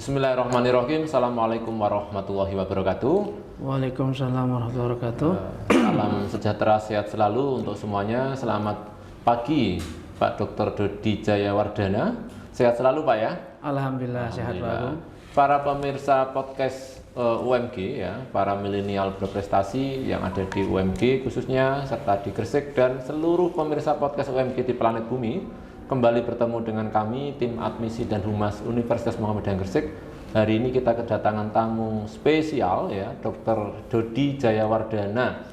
Bismillahirrahmanirrahim. Assalamualaikum warahmatullahi wabarakatuh. Waalaikumsalam warahmatullahi wabarakatuh. Salam sejahtera, sehat selalu untuk semuanya. Selamat pagi Pak Dr. Dodi Jayawardana. Sehat selalu Pak ya? Alhamdulillah, sehat Pak Agung. Para pemirsa podcast UMG ya, para milenial berprestasi yang ada di UMG khususnya serta di Gresik dan seluruh pemirsa podcast UMG di planet bumi, kembali bertemu dengan kami tim admisi dan humas Universitas Muhammadiyah Gresik. Hari ini kita kedatangan tamu spesial ya, Dr. Dodi Jayawardana.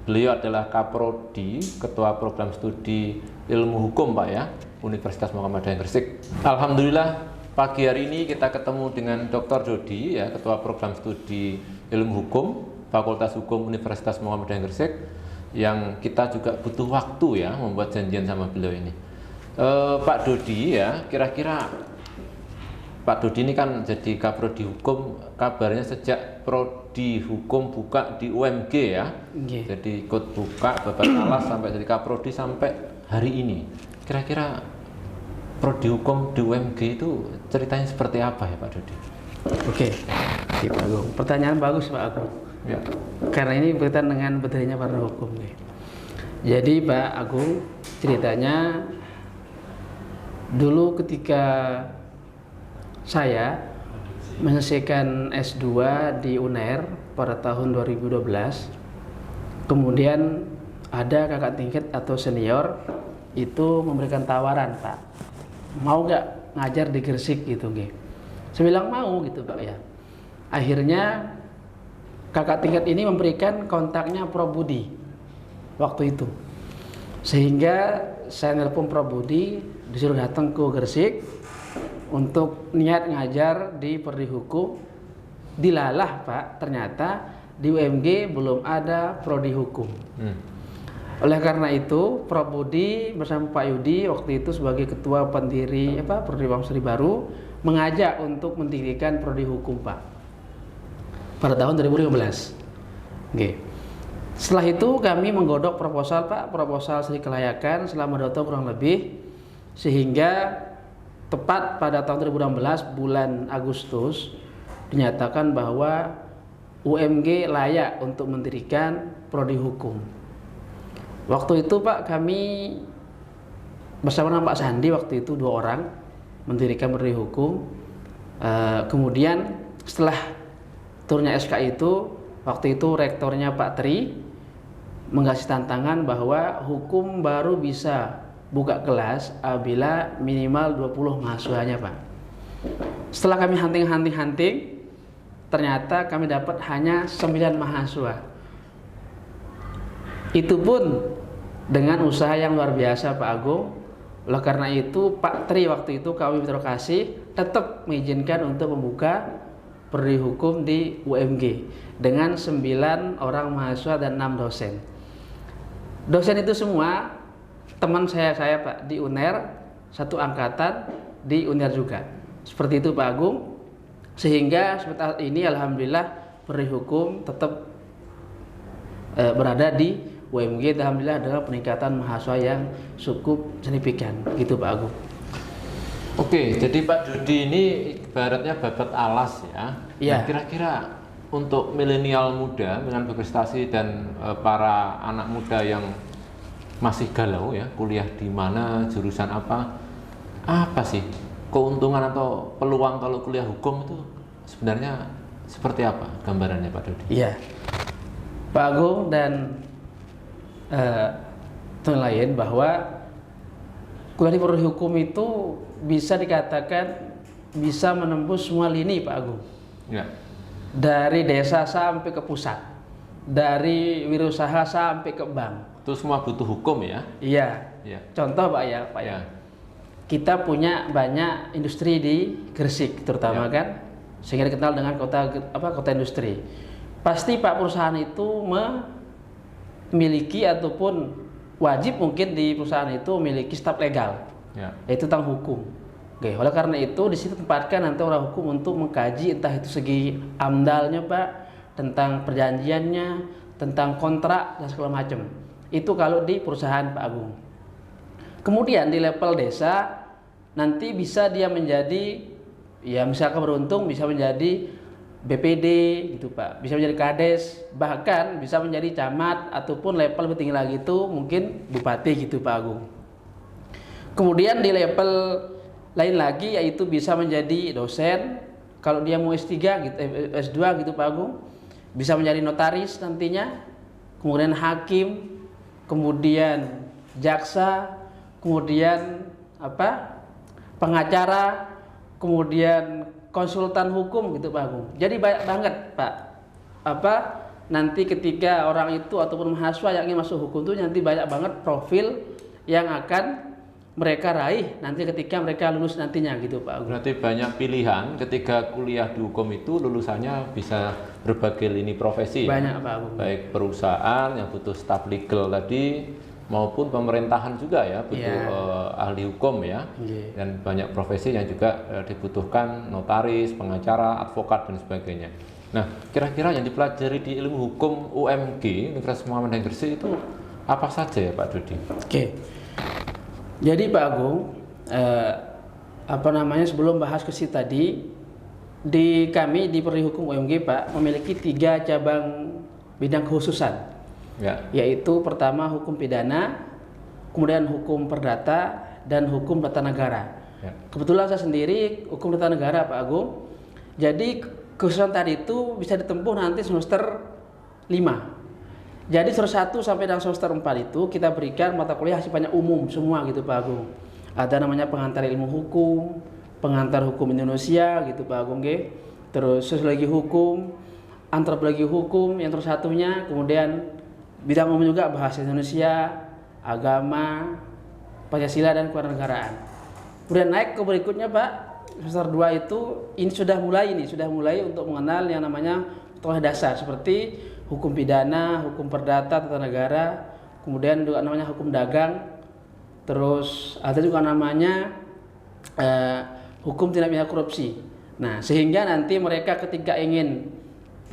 Beliau adalah Kaprodi, Ketua Program Studi Ilmu Hukum Pak ya, Universitas Muhammadiyah Gresik. Alhamdulillah pagi hari ini kita ketemu dengan Dr. Dodi ya, Ketua Program Studi Ilmu Hukum Fakultas Hukum Universitas Muhammadiyah Gresik, yang kita juga butuh waktu ya membuat janjian sama beliau ini. Pak Dodi ya, kira-kira Pak Dodi ini kan jadi Kaprodi Hukum, kabarnya sejak Prodi Hukum buka di UMG ya. Jadi ikut buka babak alas sampai jadi Kaprodi sampai hari ini. Kira-kira Prodi Hukum di UMG itu ceritanya seperti apa ya Pak Dodi? Oke, Pak Agung. Pertanyaan bagus Pak Agung. Ya. Karena ini berkaitan dengan berdirinya Partai Hukum nih. Jadi Pak Agung, ceritanya dulu ketika saya menyelesaikan S2 di UNER pada tahun 2012, kemudian ada kakak tingkat atau senior itu memberikan tawaran, Pak, mau nggak ngajar di Gresik gitu, nggih. Saya bilang mau gitu Pak ya. Akhirnya kakak tingkat ini memberikan kontaknya Prof Budi waktu itu, sehingga saya nelpon Prof Budi, disuruh datang ke Gresik untuk niat ngajar di Prodi Hukum. Dilalah Pak, ternyata di UMG belum ada Prodi Hukum. Oleh karena itu Prof Budi bersama Pak Yudi waktu itu sebagai ketua pendiri Prodi Bangsa baru mengajak untuk mendirikan Prodi Hukum Pak pada tahun 2015. Oke. Setelah itu kami menggodok proposal Pak, proposal studi kelayakan selama 2 tahun kurang lebih, sehingga tepat pada tahun 2016 bulan Agustus dinyatakan bahwa UMG layak untuk mendirikan Prodi Hukum. Waktu itu Pak, kami bersama Pak Sandi waktu itu 2 orang mendirikan Prodi Hukum. Kemudian setelah turunnya SK itu, waktu itu rektornya Pak Tri mengasih tantangan bahwa hukum baru bisa buka kelas apabila minimal 20 mahasiswanya Pak. Setelah kami hunting, ternyata kami dapat hanya 9 mahasiswa. Itu pun dengan usaha yang luar biasa Pak Agung. Oleh karena itu Pak Tri waktu itu kami terima kasih tetap mengizinkan untuk membuka Prodi Hukum di UMG dengan 9 orang mahasiswa dan 6 dosen. Dosen itu semua teman saya Pak di UNER, satu angkatan di UNER juga. Seperti itu Pak Agung. Sehingga saat ini alhamdulillah Prodi Hukum tetap berada di UMG. Alhamdulillah adalah peningkatan mahasiswa yang cukup signifikan. Gitu Pak Agung. Oke, jadi Pak Dodi ini ibaratnya babat alas ya. Iya. Nah, kira-kira untuk milenial muda dengan berprestasi dan para anak muda yang masih galau ya, kuliah di mana, jurusan apa sih keuntungan atau peluang kalau kuliah hukum itu sebenarnya seperti apa gambarannya Pak Dodi? Iya, Pak Agung dan teman lain, bahwa kuliah di Prodi Hukum itu bisa dikatakan bisa menembus semua lini Pak Agung. Ya. Dari desa sampai ke pusat, dari wirausaha sampai ke bank. Itu semua butuh hukum ya? Iya. Ya. Contoh Pak ya. Kita punya banyak industri di Gresik terutama kan, sehingga dikenal dengan kota industri. Pasti Pak perusahaan itu memiliki ataupun wajib mungkin di perusahaan itu memiliki staf legal, yaitu tentang hukum. Oke, oleh karena itu di situ tempatkan nanti orang hukum untuk mengkaji entah itu segi amdalnya Pak, tentang perjanjiannya, tentang kontrak dan segala macam. Itu kalau di perusahaan Pak Agung. Kemudian di level desa nanti bisa dia menjadi ya misalkan beruntung bisa menjadi BPD gitu Pak, bisa menjadi Kades, bahkan bisa menjadi camat ataupun level lebih tinggi lagi itu mungkin bupati gitu Pak Agung. Kemudian di level lain lagi yaitu bisa menjadi dosen, kalau dia mau S3 gitu, S2 gitu Pak Agung, bisa menjadi notaris nantinya, kemudian hakim, kemudian jaksa, kemudian pengacara, kemudian konsultan hukum gitu Pak Agung. Jadi banyak banget Pak. Nanti ketika orang itu ataupun mahasiswa yang ingin masuk hukum itu nanti banyak banget profil yang akan mereka raih nanti ketika mereka lulus nantinya gitu Pak Agung. Berarti banyak pilihan ketika kuliah di hukum itu lulusannya bisa berbagai lini profesi. Banyak ya? Pak Agung. Baik perusahaan yang butuh staf legal tadi maupun pemerintahan juga ya butuh ahli hukum ya. Dan banyak profesi yang juga dibutuhkan notaris, pengacara, advokat dan sebagainya. Nah, kira-kira yang dipelajari di ilmu hukum UMG Universitas Muhammadiyah Gresik itu apa saja ya Pak Dodi? Oke. Jadi Pak Agung, sebelum bahas ke situ tadi, kami di Prodi Hukum UMG Pak memiliki 3 cabang bidang kekhususan. Ya. Yaitu pertama hukum pidana, kemudian hukum perdata, dan hukum tata negara. Ya. Kebetulan saya sendiri hukum tata negara Pak Agung. Jadi kekhususan tadi itu bisa ditempuh nanti semester 5. Jadi semester 1 sampai dengan semester 4 itu kita berikan mata kuliah sifatnya umum semua gitu Pak Agung. Ada namanya pengantar ilmu hukum, pengantar hukum Indonesia gitu Pak Agung. Terus sosiologi hukum, antropologi hukum yang terus satunya, kemudian bidang umum juga bahasa Indonesia, agama, Pancasila dan kewarganegaraan. Kemudian naik ke berikutnya Pak, semester 2 itu ini sudah mulai untuk mengenal yang namanya pengetahuan dasar seperti hukum pidana, hukum perdata, tata negara, kemudian juga namanya hukum dagang, terus ada juga namanya hukum tindak pidana korupsi. Nah, sehingga nanti mereka ketika ingin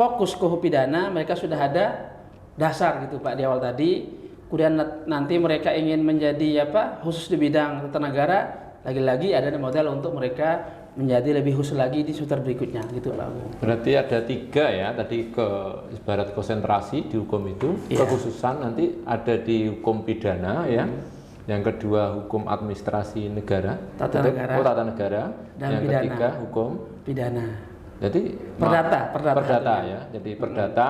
fokus ke hukum pidana, mereka sudah ada dasar gitu Pak di awal tadi. Kemudian nanti mereka ingin menjadi khusus di bidang tata negara, lagi-lagi ada model untuk mereka menjadi lebih khusus lagi di semester berikutnya gitu Pak. Berarti ada 3 ya tadi ke ibarat konsentrasi di hukum itu. Kekhususan nanti ada di hukum pidana ya. Yang kedua hukum administrasi negara, tata negara. Dan yang pidana. Ketiga hukum pidana. Jadi perdata ya. Jadi perdata,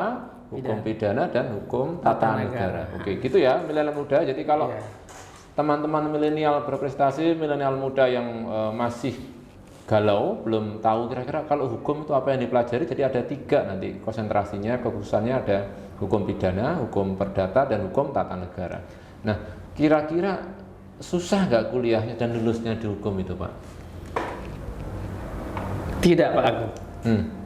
hukum pidana dan hukum tata negara. Oke, gitu ya milenial muda. Jadi kalau teman-teman milenial berprestasi, milenial muda yang masih galau, belum tahu kira-kira kalau hukum itu apa yang dipelajari, jadi ada 3 nanti konsentrasinya, kekhususannya ada hukum pidana, hukum perdata dan hukum tata negara. Nah, kira-kira susah nggak kuliahnya dan lulusnya di hukum itu Pak? Tidak Pak Agung.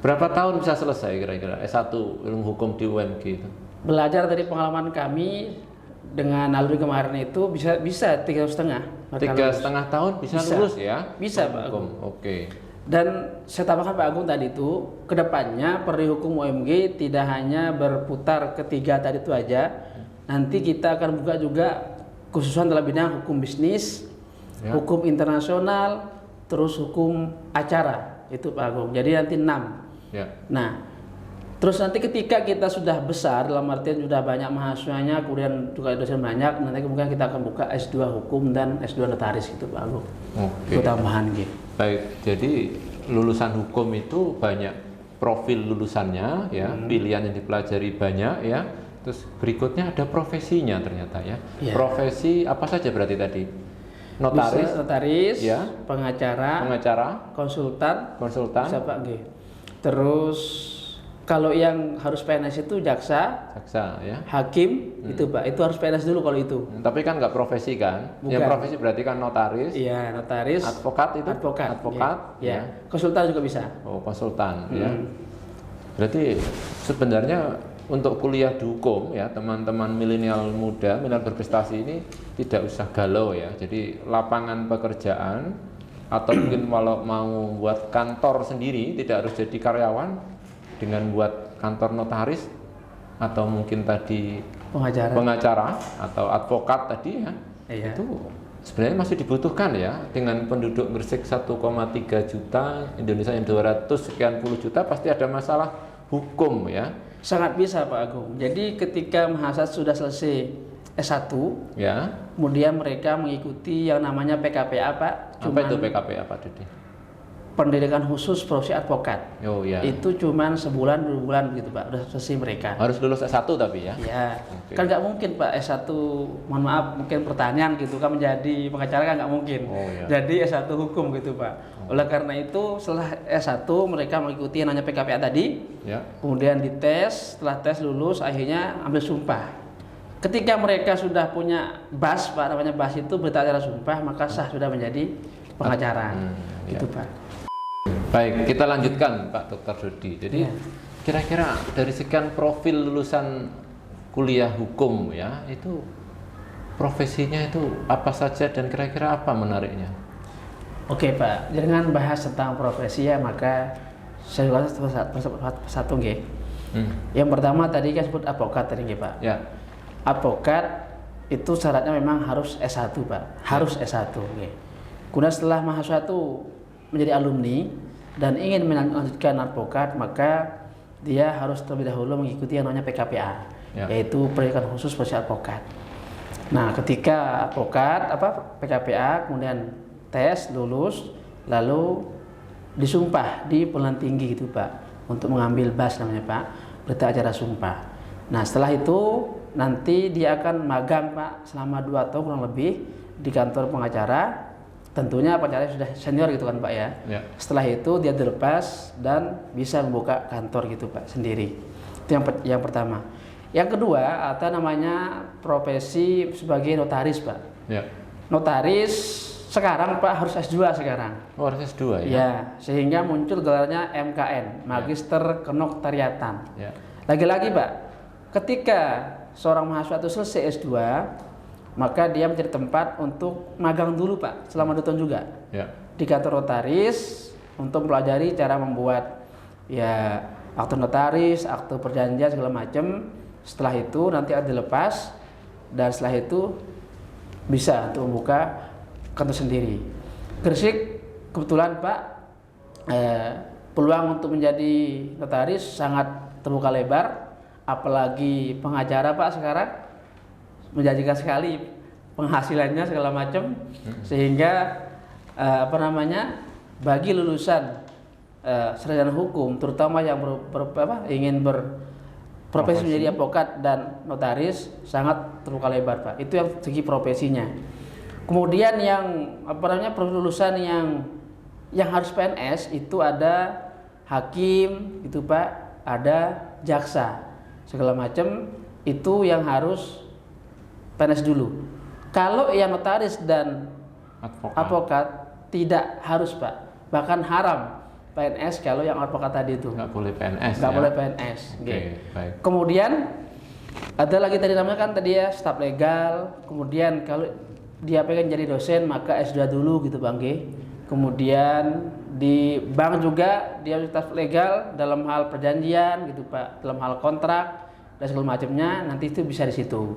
Berapa tahun bisa selesai kira-kira S1 ilmu hukum di UMG itu? Belajar dari pengalaman kami dengan naluri kemarin itu bisa 3,5. 3,5 tahun bisa lulus ya? Bisa Pak Agung. Oke. Dan saya tambahkan Pak Agung tadi itu, kedepannya Prodi Hukum UMG tidak hanya berputar ketiga tadi itu aja. Nanti kita akan buka juga khususan dalam bidang hukum bisnis, hukum internasional, terus hukum acara. Itu Pak Agung. Jadi nanti 6. Nah, terus nanti ketika kita sudah besar, dalam artian sudah banyak mahasiswanya, kemudian juga dosen banyak, nanti kemudian kita akan buka S2 hukum dan S2 notaris gitu Pak Agung. Itu tambahan gitu. Baik, jadi lulusan hukum itu banyak profil lulusannya ya, pilihan yang dipelajari banyak ya. Terus berikutnya ada profesinya ternyata ya. Profesi apa saja berarti tadi? Notaris, ya, pengacara, konsultan, bisa Pak G. Terus kalau yang harus PNS itu jaksa ya, hakim itu Pak, itu harus PNS dulu kalau itu. Tapi kan nggak profesi kan? Bukan. Yang profesi berarti kan notaris. Iya, notaris. Advokat itu? Advokat. Ya. Konsultan juga bisa. Oh, konsultan ya. Berarti sebenarnya untuk kuliah di hukum ya teman-teman milenial muda, milenial berprestasi ini tidak usah galau ya. Jadi lapangan pekerjaan atau mungkin kalau mau buat kantor sendiri tidak harus jadi karyawan, dengan buat kantor notaris atau mungkin tadi pengacara atau advokat tadi ya. Itu sebenarnya masih dibutuhkan ya, dengan penduduk Gresik 1,3 juta, Indonesia yang 200 sekian puluh juta, pasti ada masalah hukum ya. Sangat bisa Pak Agung. Jadi ketika mahasiswa sudah selesai S1 Ya. kemudian mereka mengikuti yang namanya PKPA Pak. Apa itu PKPA Pak Dudi? Pendidikan khusus profesi advokat. Oh ya. Itu cuman sebulan 2 bulan gitu Pak, udah selesai mereka. Harus lulus S1 tapi ya. Ya, Oke. kan nggak mungkin Pak S1, mohon maaf mungkin pertanyaan gitu kan menjadi pengacara kan nggak mungkin. Oh, ya. Jadi S1 hukum gitu Pak. Oleh karena itu setelah S1 mereka mengikuti yang namanya PKPA tadi, Ya. kemudian dites, setelah tes lulus akhirnya ambil sumpah. Ketika mereka sudah punya BAS Pak, namanya BAS itu berita acara sumpah, maka sah sudah menjadi pengacara. Ya. Itu Pak. Baik, kita lanjutkan Pak Dr. Dodi. Jadi Ya. kira-kira dari sekian profil lulusan kuliah hukum ya, itu profesinya itu apa saja dan kira-kira apa menariknya? Oke Pak, dengan bahas tentang profesi ya maka saya ulas satu nggih. Yang pertama tadi kan sebut advokat tadi nggih Pak. Ya. Advokat itu syaratnya memang harus S1 Pak, harus S1 nggih. Kemudian setelah mahasiswa itu menjadi alumni dan ingin melanjutkan advokat, maka dia harus terlebih dahulu mengikuti yang namanya PKPA, Ya. yaitu pendidikan khusus profesi advokat. Nah, ketika advokat PKPA kemudian tes lulus, lalu disumpah di pengadilan tinggi gitu Pak, untuk mengambil BAS namanya Pak, berita acara sumpah. Nah, setelah itu nanti dia akan magang Pak selama 2 tahun kurang lebih di kantor pengacara. Tentunya pengacara sudah senior gitu kan Pak ya. Ya. Setelah itu dia dilepas dan bisa membuka kantor gitu Pak sendiri. Itu yang pertama. Yang kedua ada namanya profesi sebagai notaris Pak. Ya. Notaris sekarang Pak harus S2 sekarang. Oh, harus S2 ya. Ya, sehingga muncul gelarnya MKN, Magister Kenoktariatan. Ya. Lagi-lagi Pak, ketika seorang mahasiswa itu selesai S2, maka dia mencari tempat untuk magang dulu Pak, selama 2 tahun juga. Ya. Di kantor notaris untuk mempelajari cara membuat ya akte notaris, akte perjanjian segala macam. Setelah itu nanti akan dilepas dan setelah itu bisa untuk membuka kantor sendiri. Gresik kebetulan Pak peluang untuk menjadi notaris sangat terbuka lebar, apalagi pengacara Pak sekarang menjanjikan sekali penghasilannya segala macam, sehingga bagi lulusan sarjana hukum terutama yang ingin berprofesi menjadi advokat dan notaris sangat terbuka lebar Pak. Itu yang segi profesinya. Kemudian yang lulusan yang harus PNS itu ada hakim gitu Pak, ada jaksa segala macam, itu yang harus PNS dulu. Kalau yang notaris dan advokat tidak harus Pak, bahkan haram PNS kalau yang advokat tadi itu. Nggak boleh PNS. Nggak ya? boleh PNS. Oke, baik. Kemudian ada lagi tadi namanya kan tadi ya staf legal. Kemudian kalau dia pengen jadi dosen maka S2 dulu gitu Bang G. Kemudian di bank juga dia staf legal dalam hal perjanjian gitu Pak, dalam hal kontrak dan segala macamnya, nanti itu bisa di situ.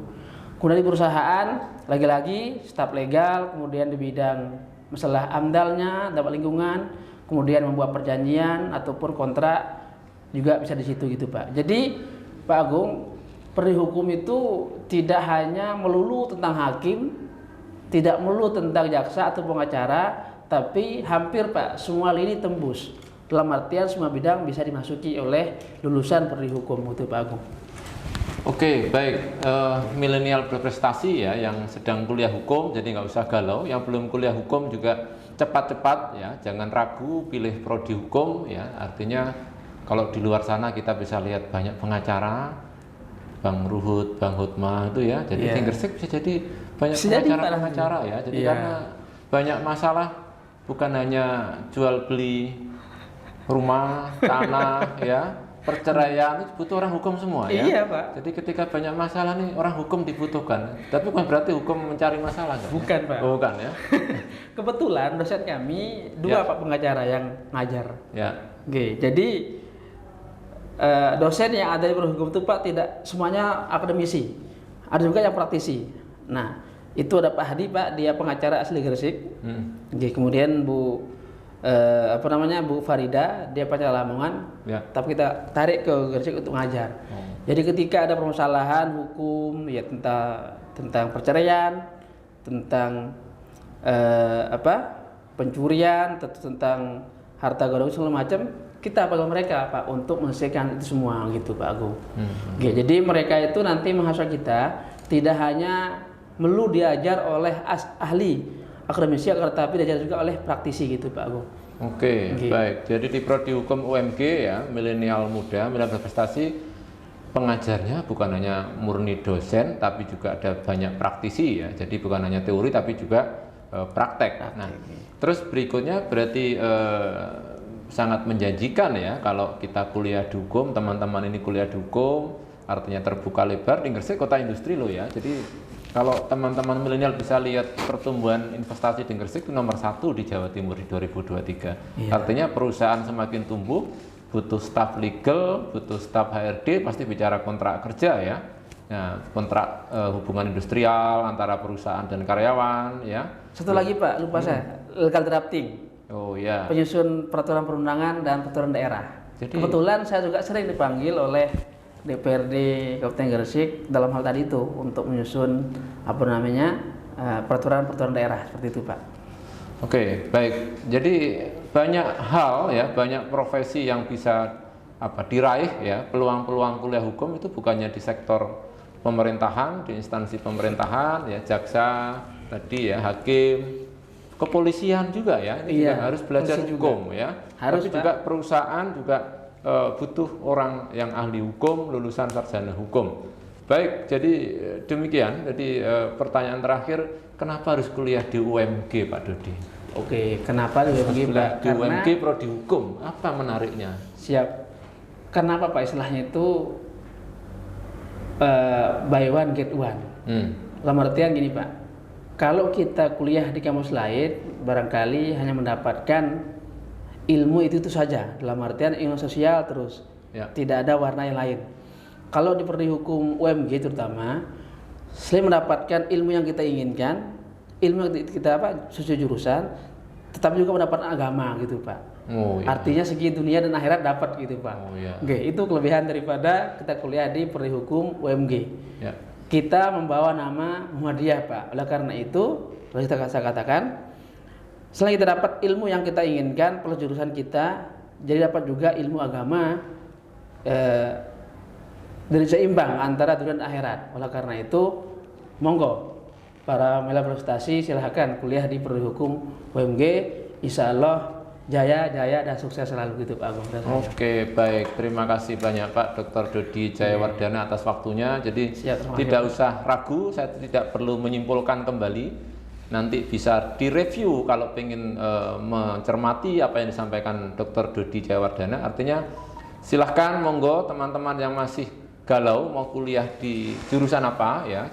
Kemudian di perusahaan lagi-lagi staf legal, kemudian di bidang masalah amdalnya, dampak lingkungan, kemudian membuat perjanjian ataupun kontrak juga bisa di situ gitu Pak. Jadi Pak Agung, perdi hukum itu tidak hanya melulu tentang hakim, tidak melulu tentang jaksa atau pengacara, tapi hampir Pak semua lini tembus. Dalam artian semua bidang bisa dimasuki oleh lulusan perdi hukum itu Pak Agung. Oke, baik. Milenial berprestasi ya, yang sedang kuliah hukum, jadi nggak usah galau. Yang belum kuliah hukum juga cepat-cepat ya, jangan ragu pilih prodi hukum ya. Artinya kalau di luar sana kita bisa lihat banyak pengacara, Bang Ruhut, Bang Hutma itu ya. Jadi di Gresik bisa jadi banyak pengacara-pengacara ya. Jadi karena banyak masalah, bukan hanya jual beli rumah, tanah ya. Perceraian itu butuh orang hukum semua ya. Iya Pak. Jadi ketika banyak masalah nih orang hukum dibutuhkan. Tapi bukan berarti hukum mencari masalah kan? Bukan Pak. Oh, bukan ya. Kebetulan dosen kami 2 Pak pengacara yang ngajar. Ya. Oke, jadi dosen yang ada di prodi hukum itu Pak tidak semuanya akademisi. Ada juga yang praktisi. Nah, itu ada Pak Hadi, Pak, dia pengacara asli Gresik. Oke, kemudian Bu Bu Farida, dia pengacara Lamongan. Ya. Tapi kita tarik ke Gresik untuk ngajar. Jadi ketika ada permasalahan hukum ya tentang perceraian, tentang pencurian, tentang harta gono segala macam, kita panggil mereka, Pak, untuk menyelesaikan itu semua gitu, Pak Agung. Oke, jadi mereka itu nanti menghasut kita tidak hanya melulu diajar oleh ahli akademisi, tetapi diajar juga oleh praktisi gitu, Pak Agung. Oke, baik. Jadi di Prodi Hukum UMG ya, milenial muda, milenial berprestasi, pengajarnya bukan hanya murni dosen, tapi juga ada banyak praktisi ya. Jadi bukan hanya teori, tapi juga praktek. Nah, terus berikutnya berarti sangat menjanjikan ya kalau kita kuliah di hukum, teman-teman ini kuliah di hukum, artinya terbuka lebar. Di Gresik kota industri loh ya. Jadi kalau teman-teman milenial bisa lihat pertumbuhan investasi di Gresik itu nomor 1 di Jawa Timur di 2023. Iya. Artinya perusahaan semakin tumbuh, butuh staf legal, butuh staf HRD, pasti bicara kontrak kerja ya. Nah, kontrak hubungan industrial antara perusahaan dan karyawan ya. Satu lagi, Pak, lupa saya, legal drafting. Oh ya. Penyusun peraturan perundangan dan peraturan daerah. Jadi, kebetulan saya juga sering dipanggil oleh DPRD Kabupaten Gresik dalam hal tadi itu untuk menyusun peraturan daerah seperti itu, Pak. Oke, baik. Jadi banyak hal ya, banyak profesi yang bisa diraih ya. Peluang-peluang kuliah hukum itu bukannya di sektor pemerintahan, di instansi pemerintahan ya, jaksa tadi ya, hakim, kepolisian juga ya. Ini juga harus belajar hukum ya. Tapi juga perusahaan juga butuh orang yang ahli hukum, lulusan sarjana hukum. Baik, jadi demikian. Jadi pertanyaan terakhir, kenapa harus kuliah di UMG, Pak Dodi? Oke, kenapa di UMG, Pak? Di UMG prodi hukum, apa menariknya? Siap. Kenapa, Pak, istilahnya itu buy one get one. Dalam artian gini, Pak, kalau kita kuliah di kampus lain, barangkali hanya mendapatkan ilmu itu saja, dalam artian ilmu sosial terus, tidak ada warna yang lain. Kalau di prodi hukum UMG terutama, selain mendapatkan ilmu yang kita inginkan, ilmu yang kita sesuai jurusan, tetapi juga mendapatkan agama gitu, Pak. Artinya segi dunia dan akhirat dapat gitu, Pak. Oke, itu kelebihan daripada kita kuliah di prodi hukum UMG. Kita membawa nama Muhammadiyah, Pak. Oleh karena itu, saya katakan, selain kita dapat ilmu yang kita inginkan plus jurusan kita, jadi dapat juga ilmu agama dari seimbang antara dunia dan akhirat. Oleh karena itu, monggo para milenial berprestasi silahkan kuliah di prodi hukum UMG. Insya Allah jaya dan sukses selalu gitu, Pak Agung. Oke, baik. Terima kasih banyak Pak Dr. Dodi Jayawardana atas waktunya. Jadi tidak usah ragu, saya tidak perlu menyimpulkan kembali. Nanti bisa direview kalau ingin mencermati apa yang disampaikan Dr. Dodi Jayawardana. Artinya silahkan monggo teman-teman yang masih galau mau kuliah di jurusan apa ya.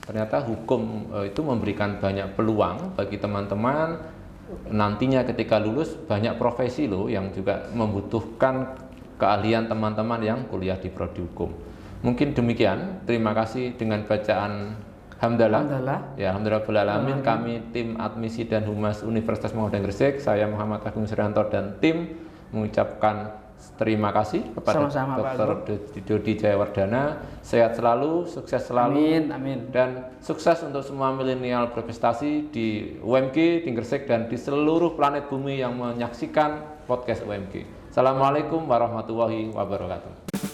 Ternyata hukum itu memberikan banyak peluang bagi teman-teman. Nantinya ketika lulus banyak profesi loh yang juga membutuhkan keahlian teman-teman yang kuliah di prodi hukum. Mungkin demikian. Terima kasih dengan bacaan Alhamdulillah. Ya, alhamdulillah. Kami tim admisi dan humas Universitas Muhammadiyah Gresik, saya Muhammad Agung Suryanto dan tim mengucapkan terima kasih kepada Dr. Dodi Jayawardana. Sehat selalu, sukses selalu. Amin. Dan sukses untuk semua milenial berprestasi di UMG, di Gresik dan di seluruh planet bumi yang menyaksikan podcast UMG. Assalamualaikum warahmatullahi wabarakatuh.